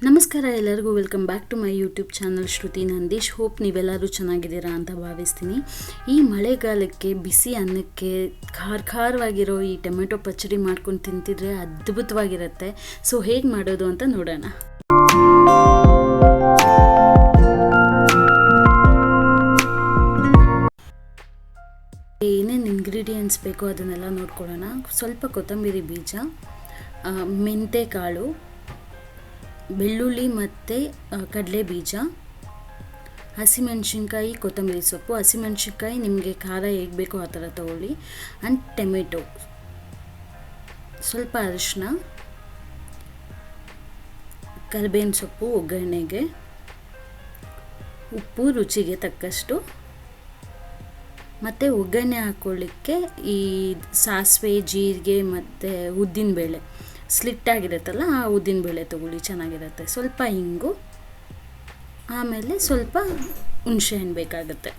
ನಮಸ್ಕಾರ ಎಲ್ಲರಿಗೂ welcome back to my YouTube channel Shruti Nandish. Hope ನೀವೆಲ್ಲರೂ ಚೆನ್ನಾಗಿದ್ದೀರಾ ಅಂತ ಭಾವಿಸ್ತೀನಿ. ಈ ಮಳೆಗಾಲಕ್ಕೆ ಬಿಸಿ ಅನ್ನಕ್ಕೆ ಖಾರವಾಗಿರೋ ಈ ಟೊಮೆಟೊ ಪಚ್ಚಡಿ ಮಾಡ್ಕೊಂಡು ತಿಂತಿದ್ರೆ ಅದ್ಭುತವಾಗಿರುತ್ತೆ. ಸೊ ಹೇಗೆ ಮಾಡೋದು ಅಂತ ನೋಡೋಣ. ಏನೇನು ಇಂಗ್ರೀಡಿಯೆಂಟ್ಸ್ ಬೇಕೋ ಅದನ್ನೆಲ್ಲ ನೋಡ್ಕೊಳ್ಳೋಣ. ಸ್ವಲ್ಪ ಕೊತ್ತಂಬರಿ ಬೀಜ, ಮೆಂತೆಕಾಳು, ಬೆಳ್ಳುಳ್ಳಿ ಮತ್ತು ಕಡಲೆ ಬೀಜ, ಹಸಿಮೆಣ್ಸಿನ್ಕಾಯಿ, ಕೊತ್ತಂಬರಿ ಸೊಪ್ಪು. ಹಸಿಮೆಣ್ಸಿನ್ಕಾಯಿ ನಿಮಗೆ ಖಾರ ಹೇಗೆ ಬೇಕೋ ಆ ಥರ ತೊಗೊಳ್ಳಿ. ಆ್ಯಂಡ್ ಟೊಮೆಟೊ, ಸ್ವಲ್ಪ ಅರಿಶಿನ, ಕರಿಬೇವಿನ ಸೊಪ್ಪು ಒಗ್ಗರಣೆಗೆ, ಉಪ್ಪು ರುಚಿಗೆ ತಕ್ಕಷ್ಟು, ಮತ್ತು ಒಗ್ಗರಣೆ ಹಾಕ್ಕೊಳ್ಳಿಕ್ಕೆ ಈ ಸಾಸಿವೆ, ಜೀರಿಗೆ ಮತ್ತು ಉದ್ದಿನಬೇಳೆ ಸ್ಲಿಟ್ ಆಗಿರುತ್ತಲ್ಲ ಆ ಉದ್ದಿನಬೇಳೆ ತೊಗೊಳ್ಳಿ, ಚೆನ್ನಾಗಿರುತ್ತೆ. ಸ್ವಲ್ಪ ಹಿಂಗು, ಆಮೇಲೆ ಸ್ವಲ್ಪ ಹುಣಸೆಹಣ್ಣು ಬೇಕಾಗುತ್ತೆ.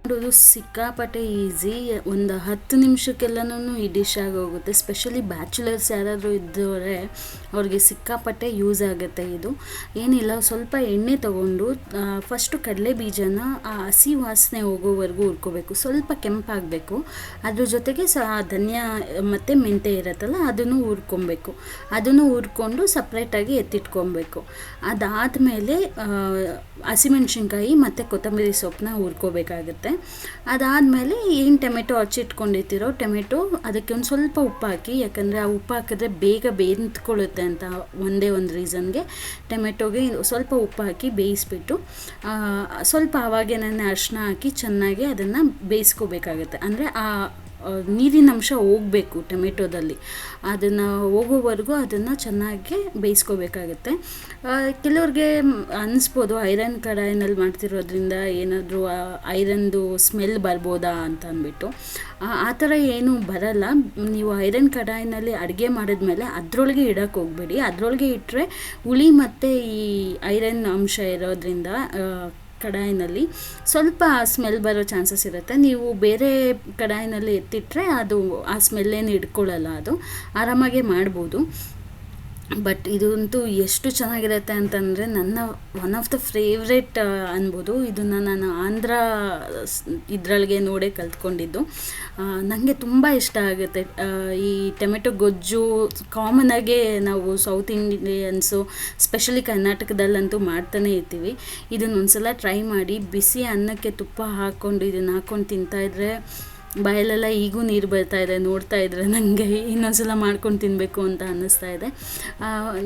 ಮಾಡೋದು ಸಿಕ್ಕಾಪಟ್ಟೆ ಈಸಿ. ಒಂದು 10 ನಿಮಿಷಕ್ಕೆಲ್ಲನೂ ಈ ಡಿಶ್ ಆಗೋಗುತ್ತೆ. ಸ್ಪೆಷಲಿ ಬ್ಯಾಚುಲರ್ಸ್ ಯಾರಾದರೂ ಇದ್ದವರೆ ಅವ್ರಿಗೆ ಸಿಕ್ಕಾಪಟ್ಟೆ ಯೂಸ್ ಆಗುತ್ತೆ. ಇದು ಏನಿಲ್ಲ, ಸ್ವಲ್ಪ ಎಣ್ಣೆ ತೊಗೊಂಡು ಫಸ್ಟು ಕಡಲೆ ಬೀಜನ ಹಸಿ ವಾಸನೆ ಹೋಗೋವರೆಗೂ ಹುರ್ಕೋಬೇಕು. ಸ್ವಲ್ಪ ಕೆಂಪಾಗಬೇಕು. ಅದ್ರ ಜೊತೆಗೆ ಧನಿಯಾ ಮತ್ತು ಮೆಂತೆ ಇರುತ್ತಲ್ಲ ಅದನ್ನು ಹುರ್ಕೊಬೇಕು. ಅದನ್ನು ಹುರ್ಕೊಂಡು ಸಪ್ರೇಟಾಗಿ ಎತ್ತಿಟ್ಕೊಬೇಕು. ಅದಾದಮೇಲೆ ಹಸಿಮೆಣ್ಸಿನ್ಕಾಯಿ ಮತ್ತು ಕೊತ್ತಂಬರಿ ಸೊಪ್ಪನ್ನ ಹುರ್ಕೋಬೇಕಾಗುತ್ತೆ. ಅದಾದಮೇಲೆ ಏನು ಟೊಮೆಟೊ ಹಚ್ಚಿಟ್ಕೊಂಡಿರ್ತೀರೋ ಟೊಮೆಟೊ ಅದಕ್ಕೆ ಒಂದು ಸ್ವಲ್ಪ ಉಪ್ಪು ಹಾಕಿ, ಯಾಕಂದರೆ ಆ ಉಪ್ಪು ಹಾಕಿದ್ರೆ ಬೇಗ ಬೇಯ್ಕೊಳ್ಳುತ್ತೆ ಅಂತ ಒಂದೇ ಒಂದು ರೀಸನ್ಗೆ ಟೊಮೆಟೊಗೆ ಸ್ವಲ್ಪ ಉಪ್ಪು ಹಾಕಿ ಬೇಯಿಸ್ಬಿಟ್ಟು ಸ್ವಲ್ಪ ಆವಾಗೇ ಅರಿಶಿನ ಹಾಕಿ ಚೆನ್ನಾಗಿ ಅದನ್ನು ಬೇಯಿಸ್ಕೋಬೇಕಾಗುತ್ತೆ. ಅಂದರೆ ಆ ನೀರಿನ ಅಂಶ ಹೋಗಬೇಕು ಟೊಮೆಟೊದಲ್ಲಿ, ಅದನ್ನು ಹೋಗೋವರೆಗೂ ಅದನ್ನು ಚೆನ್ನಾಗಿ ಬೇಯಿಸ್ಕೋಬೇಕಾಗುತ್ತೆ. ಕೆಲವ್ರಿಗೆ ಅನ್ನಿಸ್ಬೋದು ಐರನ್ ಕಡಾಯಿನಲ್ಲಿ ಮಾಡ್ತಿರೋದ್ರಿಂದ ಏನಾದರೂ ಐರನ್ದು ಸ್ಮೆಲ್ ಬರ್ಬೋದಾ ಅಂತ ಅಂದ್ಬಿಟ್ಟು. ಆ ಥರ ಏನೂ ಬರಲ್ಲ. ನೀವು ಐರನ್ ಕಡಾಯಿನಲ್ಲಿ ಅಡುಗೆ ಮಾಡಿದ್ಮೇಲೆ ಅದರೊಳಗೆ ಇಡೋಕ್ಕೆ ಹೋಗಬೇಡಿ. ಅದರೊಳಗೆ ಇಟ್ಟರೆ ಹುಳಿ ಮತ್ತು ಈ ಐರನ್ ಅಂಶ ಇರೋದ್ರಿಂದ ಕಡಾಯಿನಲ್ಲಿ ಸ್ವಲ್ಪ ಸ್ಮೆಲ್ ಬರೋ ಚಾನ್ಸಸ್ ಇರುತ್ತೆ. ನೀವು ಬೇರೆ ಕಡಾಯಿನಲ್ಲಿ ಎತ್ತಿಟ್ರೆ ಅದು ಆ ಸ್ಮೆಲ್ಲೇನು ಹಿಡ್ಕೊಳ್ಳಲ್ಲ, ಅದು ಆರಾಮಾಗೆ ಮಾಡ್ಬೋದು. ಬಟ್ ಇದಂತೂ ಎಷ್ಟು ಚೆನ್ನಾಗಿರುತ್ತೆ ಅಂತಂದರೆ ನನ್ನ ಒನ್ ಆಫ್ ದ ಫೇವ್ರೆಟ್ ಅನ್ಬೋದು. ಇದನ್ನು ನಾನು ಆಂಧ್ರ ಇದರೊಳಗೆ ನೋಡೇ ಕಲ್ತ್ಕೊಂಡಿದ್ದು. ನನಗೆ ತುಂಬ ಇಷ್ಟ ಆಗುತ್ತೆ ಈ ಟೊಮೆಟೊ ಗೊಜ್ಜು. ಕಾಮನಾಗೆ ನಾವು ಸೌತ್ ಇಂಡಿಯನ್ಸು ಸ್ಪೆಷಲಿ ಕರ್ನಾಟಕದಲ್ಲಂತೂ ಮಾಡ್ತಾನೆ ಇರ್ತೀವಿ. ಇದನ್ನು ಒಂದ್ಸಲ ಟ್ರೈ ಮಾಡಿ. ಬಿಸಿ ಅನ್ನಕ್ಕೆ ತುಪ್ಪ ಹಾಕ್ಕೊಂಡು ಇದನ್ನು ಹಾಕ್ಕೊಂಡು ತಿಂತಾಯಿದ್ರೆ ಬಾಯಲ್ಲೆಲ್ಲ ಈಗೂ ನೀರು ಬರ್ತಾ ಇದೆ. ನೋಡ್ತಾ ಇದ್ರೆ ನನಗೆ ಇನ್ನೊಂದ್ಸಲ ಮಾಡ್ಕೊಂಡು ತಿನ್ನಬೇಕು ಅಂತ ಅನ್ನಿಸ್ತಾ ಇದೆ.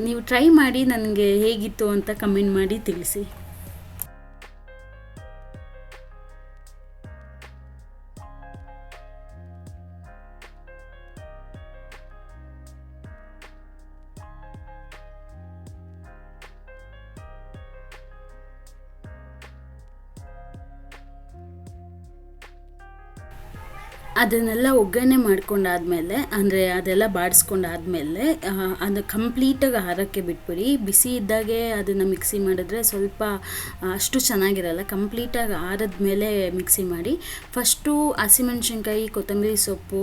ನೀವು ಟ್ರೈ ಮಾಡಿ, ನನಗೆ ಹೇಗಿತ್ತು ಅಂತ ಕಮೆಂಟ್ ಮಾಡಿ ತಿಳಿಸಿ. ಅದನ್ನೆಲ್ಲ ಒಗ್ಗರಣೆ ಮಾಡ್ಕೊಂಡಾದಮೇಲೆ, ಅಂದರೆ ಅದೆಲ್ಲ ಬಾಡಿಸ್ಕೊಂಡಾದಮೇಲೆ ಅದು ಕಂಪ್ಲೀಟಾಗಿ ಆರೋಕ್ಕೆ ಬಿಟ್ಬಿಡಿ. ಬಿಸಿ ಇದ್ದಾಗೆ ಅದನ್ನು ಮಿಕ್ಸಿ ಮಾಡಿದ್ರೆ ಸ್ವಲ್ಪ ಅಷ್ಟು ಚೆನ್ನಾಗಿರಲ್ಲ. ಕಂಪ್ಲೀಟಾಗಿ ಆರಿದ್ಮೇಲೆ ಮಿಕ್ಸಿ ಮಾಡಿ. ಫಸ್ಟು ಹಸಿಮೆಣ್ಸಿನ್ಕಾಯಿ, ಕೊತ್ತಂಬರಿ ಸೊಪ್ಪು,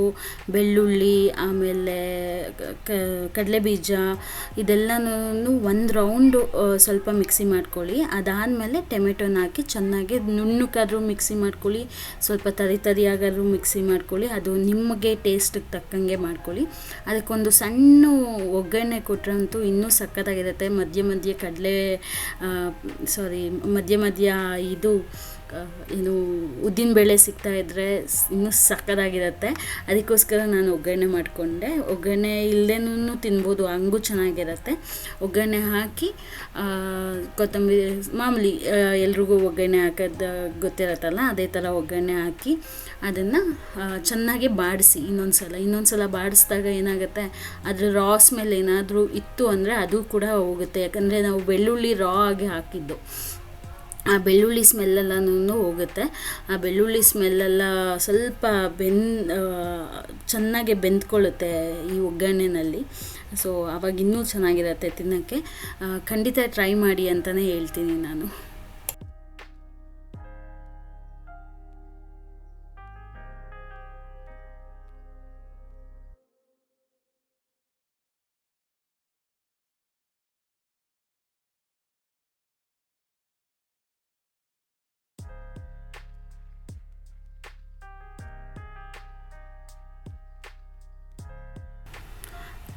ಬೆಳ್ಳುಳ್ಳಿ, ಆಮೇಲೆ ಕಡಲೆಬೀಜ ಇದೆಲ್ಲನೂ ಒಂದು ರೌಂಡು ಸ್ವಲ್ಪ ಮಿಕ್ಸಿ ಮಾಡ್ಕೊಳ್ಳಿ. ಅದಾದಮೇಲೆ ಟೊಮೆಟೊನ ಹಾಕಿ ಚೆನ್ನಾಗಿ ನುಣ್ಣಗಾದ್ರೂ ಮಿಕ್ಸಿ ಮಾಡ್ಕೊಳ್ಳಿ, ಸ್ವಲ್ಪ ತರಿಯಾಗಾದ್ರೂ ಮಿಕ್ಸಿ ಮಾಡ್ಕೊಳ್ಳಿ. ಅದು ನಿಮಗೆ ಟೇಸ್ಟಿಗೆ ತಕ್ಕಂಗೆ ಮಾಡ್ಕೊಳ್ಳಿ. ಅದಕ್ಕೊಂದು ಸಣ್ಣ ಒಗ್ಗರಣೆ ಕೊಟ್ರಂತೂ ಇನ್ನೂ ಸಖತ್ತಾಗಿರುತ್ತೆ. ಮಧ್ಯ ಮಧ್ಯ ಇದು ಏನು ಉದ್ದಿನಬೇಳೆ ಸಿಗ್ತಾಯಿದ್ರೆ ಇನ್ನೂ ಸಖತ್ತಾಗಿರುತ್ತೆ. ಅದಕ್ಕೋಸ್ಕರ ನಾನು ಒಗ್ಗರಣೆ ಮಾಡಿಕೊಂಡೆ. ಒಗ್ಗರಣೆ ಇಲ್ಲದೇನೂ ತಿನ್ಬೋದು, ಹಂಗೂ ಚೆನ್ನಾಗಿರುತ್ತೆ. ಒಗ್ಗರಣೆ ಹಾಕಿ ಕೊತ್ತಂಬರಿ ಮಾಮೂಲಿ ಎಲ್ರಿಗೂ ಒಗ್ಗರಣೆ ಹಾಕೋದು ಗೊತ್ತಿರತ್ತಲ್ಲ, ಅದೇ ಥರ ಒಗ್ಗರಣೆ ಹಾಕಿ ಅದನ್ನು ಚೆನ್ನಾಗಿ ಬಾಡಿಸಿ. ಇನ್ನೊಂದು ಸಲ ಬಾಡಿಸಿದಾಗ ಏನಾಗುತ್ತೆ, ಅದರ ರಾ ಸ್ಮೆಲ್ ಏನಾದರೂ ಇತ್ತು ಅಂದರೆ ಅದು ಕೂಡ ಹೋಗುತ್ತೆ. ಯಾಕಂದರೆ ನಾವು ಬೆಳ್ಳುಳ್ಳಿ ರಾ ಆಗಿ ಹಾಕಿದ್ದು, ಆ ಬೆಳ್ಳುಳ್ಳಿ ಸ್ಮೆಲ್ಲೆಲ್ಲನೂ ಹೋಗುತ್ತೆ. ಆ ಬೆಳ್ಳುಳ್ಳಿ ಸ್ಮೆಲ್ಲೆಲ್ಲ ಸ್ವಲ್ಪ ಚೆನ್ನಾಗಿ ಬೆಂದ್ಕೊಳ್ಳುತ್ತೆ ಈ ಒಗ್ಗರಣೆನಲ್ಲಿ. ಸೊ ಆವಾಗ ಇನ್ನೂ ಚೆನ್ನಾಗಿರುತ್ತೆ ತಿನ್ನೋಕ್ಕೆ. ಖಂಡಿತ ಟ್ರೈ ಮಾಡಿ ಅಂತಲೇ ಹೇಳ್ತೀನಿ ನಾನು.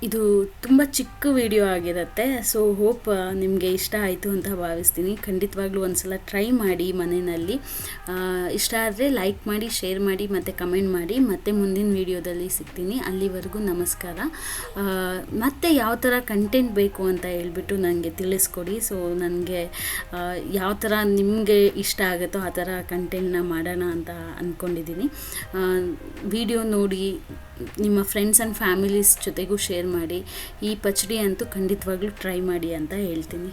ಇದು ತುಂಬ ಚಿಕ್ಕ ವಿಡಿಯೋ ಆಗಿರುತ್ತೆ. ಸೊ ಹೋಪ್ ನಿಮಗೆ ಇಷ್ಟ ಆಯಿತು ಅಂತ ಭಾವಿಸ್ತೀನಿ. ಖಂಡಿತವಾಗ್ಲೂ ಒಂದ್ಸಲ ಟ್ರೈ ಮಾಡಿ ಮನೆಯಲ್ಲಿ. ಇಷ್ಟ ಆದರೆ ಲೈಕ್ ಮಾಡಿ, ಶೇರ್ ಮಾಡಿ ಮತ್ತು ಕಮೆಂಟ್ ಮಾಡಿ. ಮತ್ತೆ ಮುಂದಿನ ವಿಡಿಯೋದಲ್ಲಿ ಸಿಗ್ತೀನಿ. ಅಲ್ಲಿವರೆಗೂ ನಮಸ್ಕಾರ. ಮತ್ತು ಯಾವ ಥರ ಕಂಟೆಂಟ್ ಬೇಕು ಅಂತ ಹೇಳ್ಬಿಟ್ಟು ನನಗೆ ತಿಳಿಸ್ಕೊಡಿ. ಸೊ ನನಗೆ ಯಾವ ಥರ ನಿಮಗೆ ಇಷ್ಟ ಆಗುತ್ತೋ ಆ ಥರ ಕಂಟೆಂಟ್ನ ಮಾಡೋಣ ಅಂತ ಅಂದ್ಕೊಂಡಿದ್ದೀನಿ. ವಿಡಿಯೋ ನೋಡಿ ನಿಮ್ಮ ಫ್ರೆಂಡ್ಸ್ ಆ್ಯಂಡ್ ಫ್ಯಾಮಿಲೀಸ್ ಜೊತೆಗೂ ಶೇರ್ ಮಾಡಿ. ಈ ಪಚಡಿ ಅಂತೂ ಖಂಡಿತವಾಗ್ಲೂ ಟ್ರೈ ಮಾಡಿ ಅಂತ ಹೇಳ್ತೀನಿ.